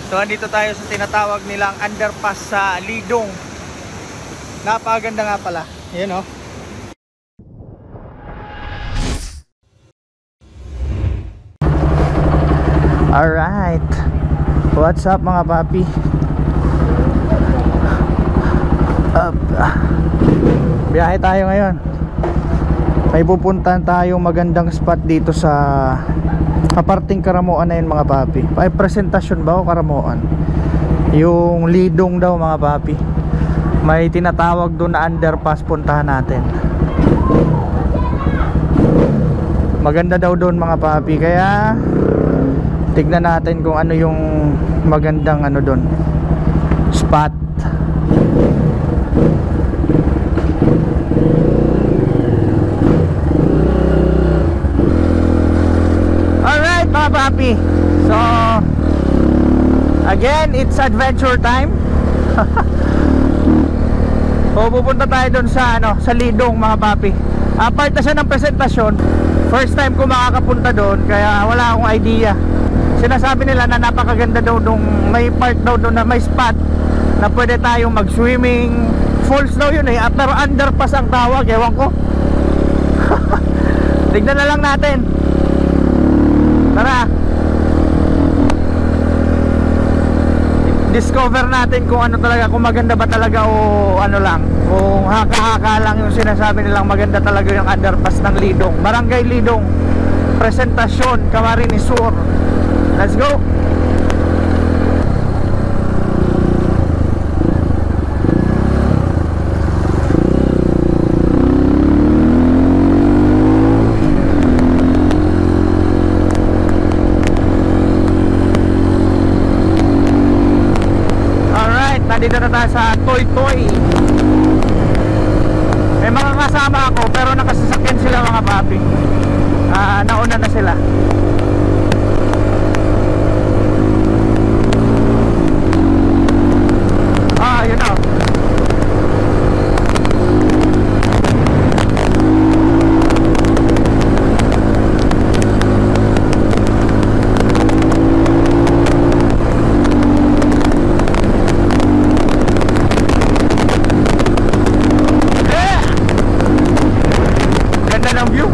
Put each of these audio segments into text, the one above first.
So andito tayo sa tinatawag nilang underpass sa Lidong. Napakaganda nga pala. Ayan o. Alright. What's up mga papi? Biyahe tayo ngayon. May pupuntahan tayong magandang spot dito sa aparting Karamoan na yun mga papi. Ay presentasyon ba o Karamoan? Yung Lidong daw mga papi. May tinatawag doon na underpass, puntahan natin. Maganda daw doon mga papi. Kaya tignan natin kung ano yung magandang ano doon spot. Alright mga papi, so again it's adventure time. So pupunta tayo doon sa sa Lidong mga papi. Part na siya ng presentasyon. First time ko makakapunta doon, kaya wala akong idea. Sinasabi nila na napakaganda daw nung may part daw doon na may spot na pwede tayong mag-swimming. Falls daw yun eh, pero underpass ang tawag, ewan ko. Tignan na lang natin. Tara. Discover natin kung ano talaga, kung maganda ba talaga o ano lang, kung haka-haka lang yung sinasabi nilang maganda talaga yung underpass ng Lidong. Barangay Lidong, Presentasyon, Camarines Sur. Let's go. Alright, nandito na tayo sa Toy Toy. May mga kasama ako pero nakasasakyan sila mga papi. Nauna na sila. Yun na. Ganda ng view.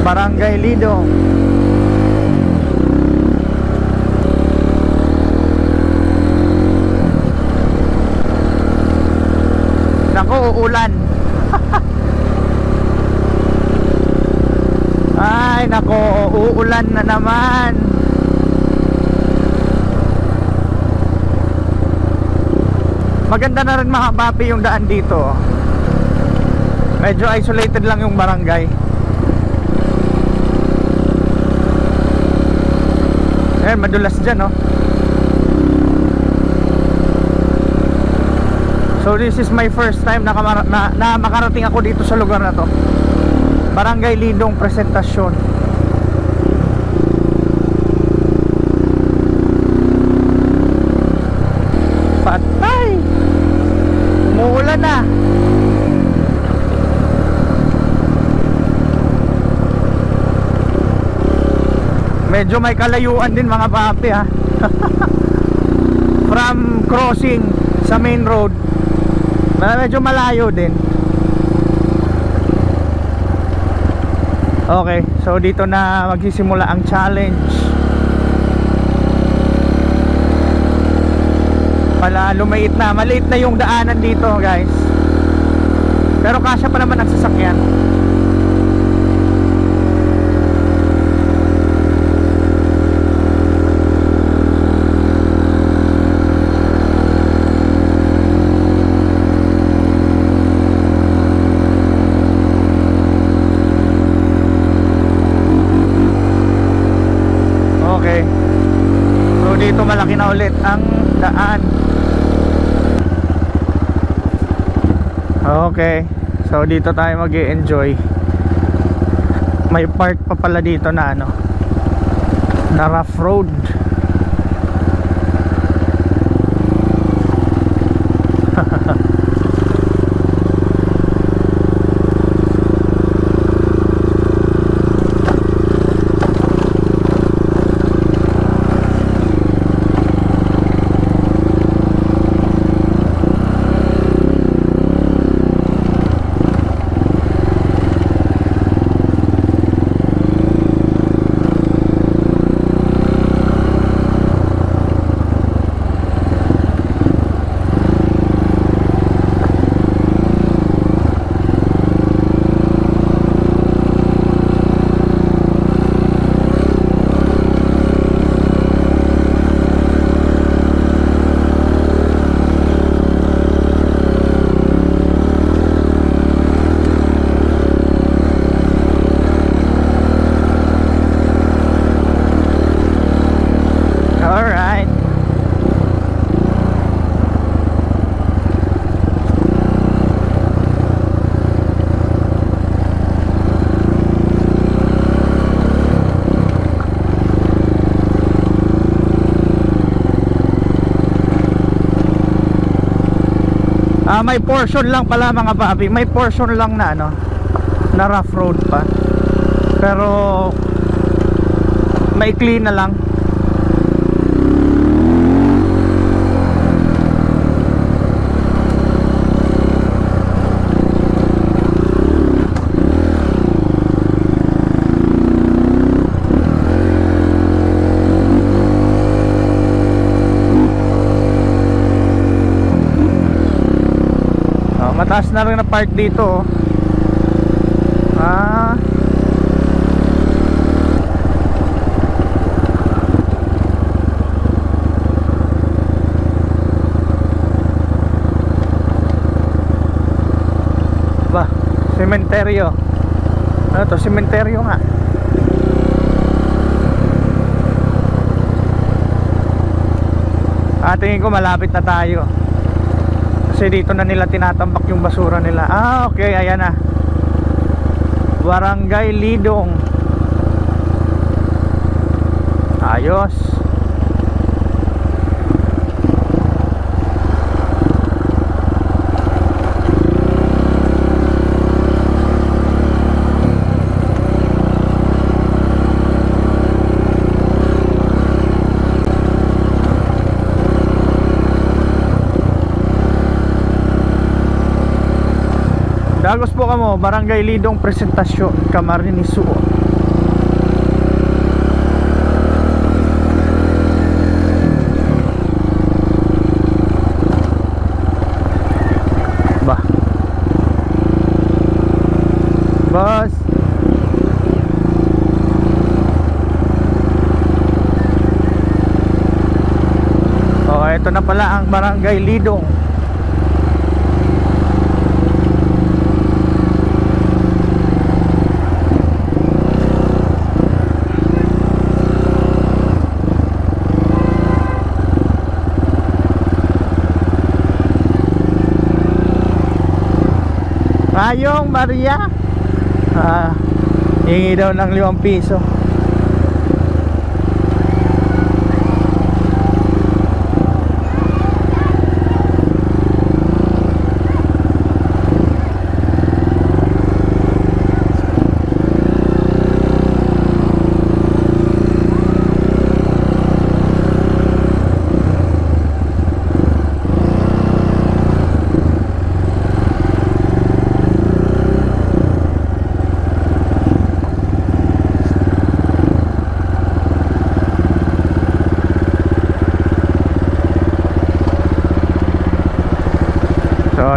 Barangay Lidong. Nako, uulan. Ay, nako, uulan na naman. Maganda na rin mga papi yung daan dito. Medyo isolated lang yung barangay. Madulas dyan, no? So this is my first time na makarating ako dito sa lugar na to. Barangay Lidong, Presentasyon. Patay! Umuulan na. Medyo may kalayuan din mga papi ha. From crossing sa main road, medyo malayo din. Okay, so dito na magsisimula ang challenge. Maliit na yung daanan dito, guys. Pero kasya pa naman ang sasakyan. Okay. So dito malaki na ulit ang daan. Okay, so dito tayo mag-i-enjoy. May part pa pala dito na ano, na rough road. May portion lang pala mga papi, may portion lang na ano, na rough road pa, pero maikli na lang. Mataas na rin na part dito. Ba, sementeryo. Ano to? Sementeryo nga. Tingin ko malapit na tayo. Kasi dito na nila tinatambak yung basura nila. Okay, ayan na. Barangay Lidong. Ayos. Dagos po kamo, Barangay Lidong Presentasyon, Camarines Sur. Bah. Bus. Oh, ito na pala ang Barangay Lidong. Ayong Maria, hingi daw ng 5 piso.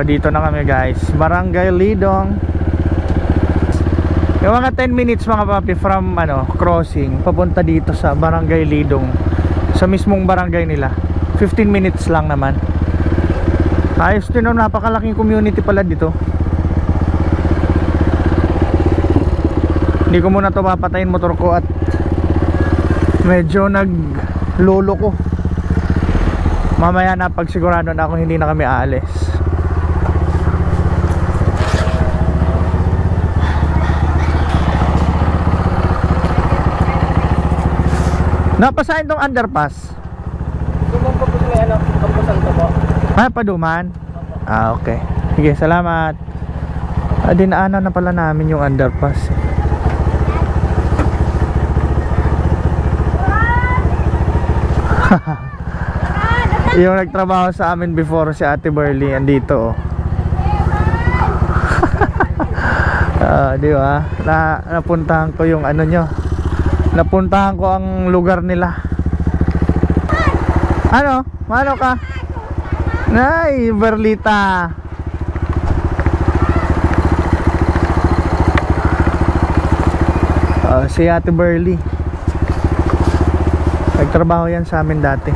So dito na kami guys, Barangay Lidong. Yung mga 10 minutes mga papi from crossing papunta dito sa Barangay Lidong, sa mismong barangay nila. 15 minutes lang naman. Ayos din, napakalaking community pala dito. Hindi ko muna to papatayin motor ko at medyo naglolo ko. Mamaya na pagsigurado na ako hindi na kami aalis. Napasahin tong underpass. Dumang po po may kampusan to po. Paduman? Ah, okay. Sige, salamat. Dinaanan na pala namin yung underpass. Yung nagtrabaho sa amin before, si Ate Burley, andito di ba? Napuntahan ko yung nyo. Napuntahan ko ang lugar nila. Mano ka? Ay, Berlita. Si Ate Burley, nagtrabaho yan sa amin dati.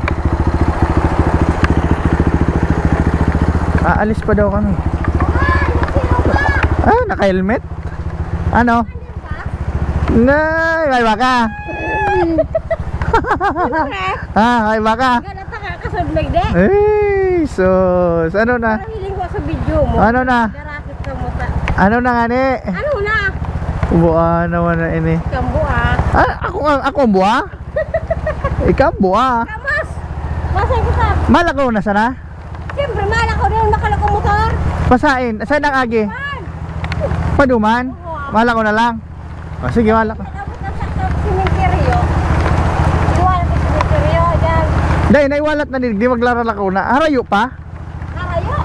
Aalis pa daw kami. Naka-helmet? May baka. May baka. Kasablag de. Sus. Ano na? Hiling ko sa video mo. Ano na? Darakit ka mo ta. Ano na nga ni? Ano na? Buwa naman na ini. Kambua. Ako ang buwa? Ikaw ang buwa. Kamas. Masay ko sa. Malakaw na sana? Siyempre malakaw rin nakalako motor. Pasain. Saan ang agi? Paduman? Malakaw na lang. Sige, malakaw. Tapos na sa simenteryo. Iwalat sa simenteryo dyan. Day, naiwalat na di maglaralakaw na. Harayo pa? Harayo.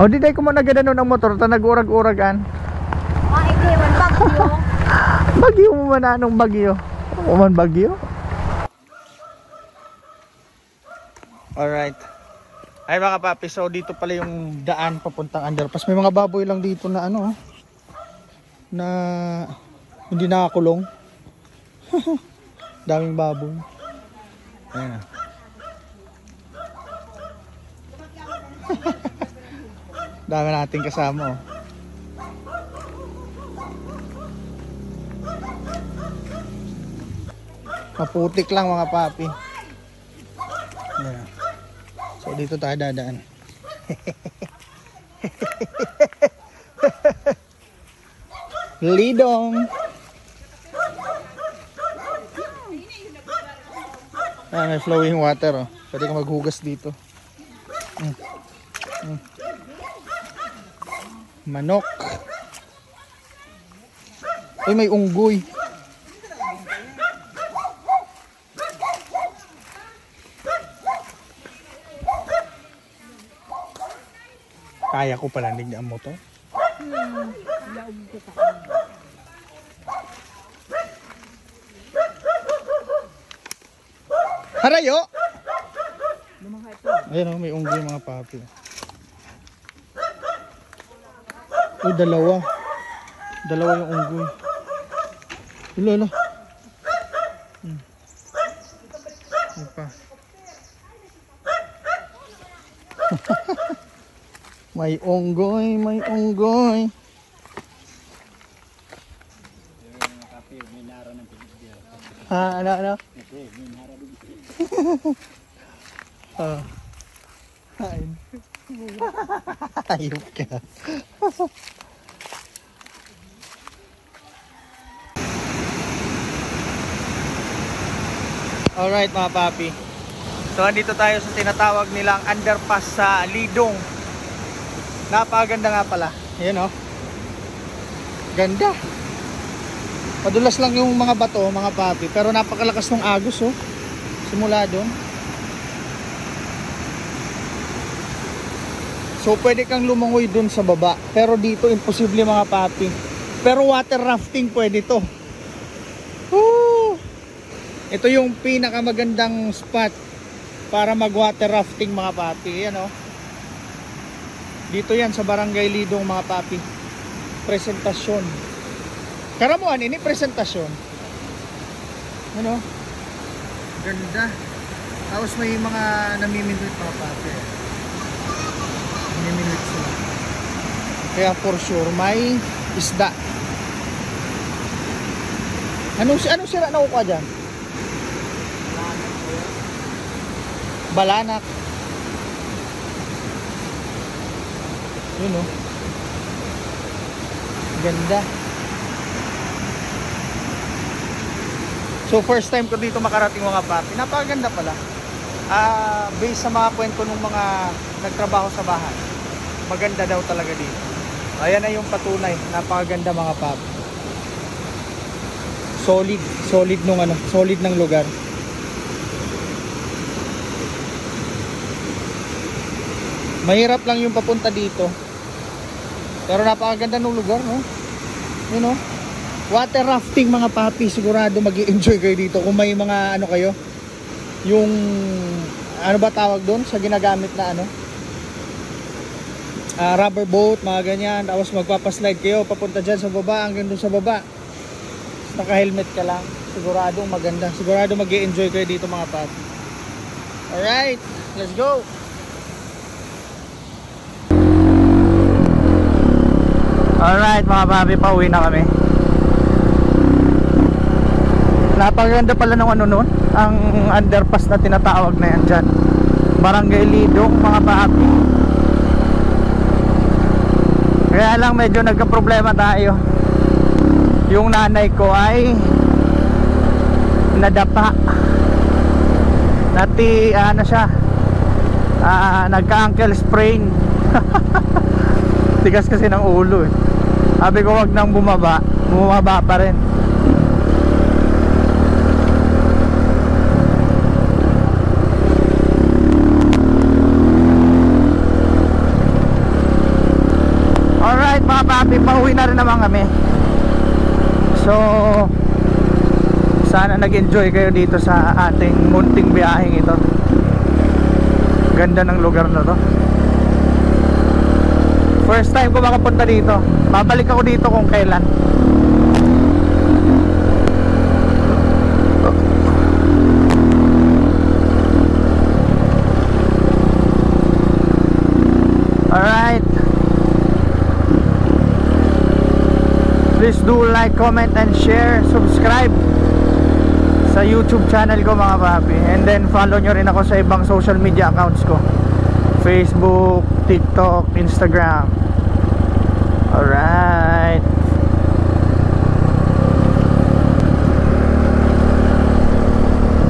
Di day ko mo nagadanon ang motor ta nag-urag-uragan. Hindi man bagyo. Bagyo mo man, anong bagyo? Man bagyo? Alright. Ay mga papi, so dito pala yung daan papuntang underpass. May mga baboy lang dito na na hindi nakakulong. Daming baboy. Ayan. Dami nating kasama Maputik lang mga papi. Ayan. So dito tayo dadaan. Lidong. May flowing water Pwede kang maghugas dito. Manok. May unggoy. Kaya ko pala nigdaan mo to. Harayo! Ayan may unggoy mga papi. Dalawa. Dalawa yung unggoy. Lolo. Pa. May unggoy, may unggoy. Ano? Hain. Ayup ka. Alright mga papi. So andito tayo sa tinatawag nilang underpass sa Lidong. Napakaganda nga pala. Ayan Ganda. Madulas lang yung mga bato mga papi, pero napakalakas ng agos simula doon. So pwede kang lumangoy doon sa baba, pero dito imposible mga papi. Pero water rafting pwede to. Ito yung pinakamagandang spot para mag water rafting mga papi. Ayan Dito yan sa Barangay Lidong mga papi. Presentasyon. Karamuan ini presentasyon. Ano? Ganda. Tapos may mga namimindot mga papi. Namimindot sila. Kaya for sure may isda. Anong sira na kukuha dyan? Balanak. Yun o. Ganda. So first time ko dito makarating mga papi. Napakaganda pala. Based sa mga kwento ng mga nagtrabaho sa bahay, maganda daw talaga dito. Ayan na yung patunay. Napakaganda mga papi. Solid nung solid ng lugar. Mahirap lang yung papunta dito. Pero napakaganda ng lugar, no? You know? Water rafting mga papi, sigurado mag-i-enjoy kayo dito kung may mga kayo. Yung ano ba tawag doon sa ginagamit na rubber boat, mga ganyan. Tapos magpapaslide kayo papunta dyan sa baba, hanggang doon sa baba. Naka-helmet ka lang. Siguradong maganda. Sigurado mag-i-enjoy kayo dito mga papi. Alright, let's go! Alright mga papi, pauwi na kami. Napaganda pala ng nun, ang underpass na tinatawag na yan dyan. Barangay Lidong mga papi. Kaya lang medyo nagka-problema tayo. Yung nanay ko ay nadapa. Nagka-ankle sprain. Tigas kasi ng ulo eh. Sabi ko wag nang bumaba pa rin. Alright mga papi, pauwi na rin naman kami. So sana nag-enjoy kayo dito sa ating munting biyaheng ito. Ganda ng lugar na to. First time ko makapunta dito. Babalik ako dito kung kailan. Alright. Please do like, comment, and share. Subscribe sa YouTube channel ko mga papi. And then follow nyo rin ako sa ibang social media accounts ko. Facebook, TikTok, Instagram. Alright.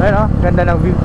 Ayun o, ganda ng view.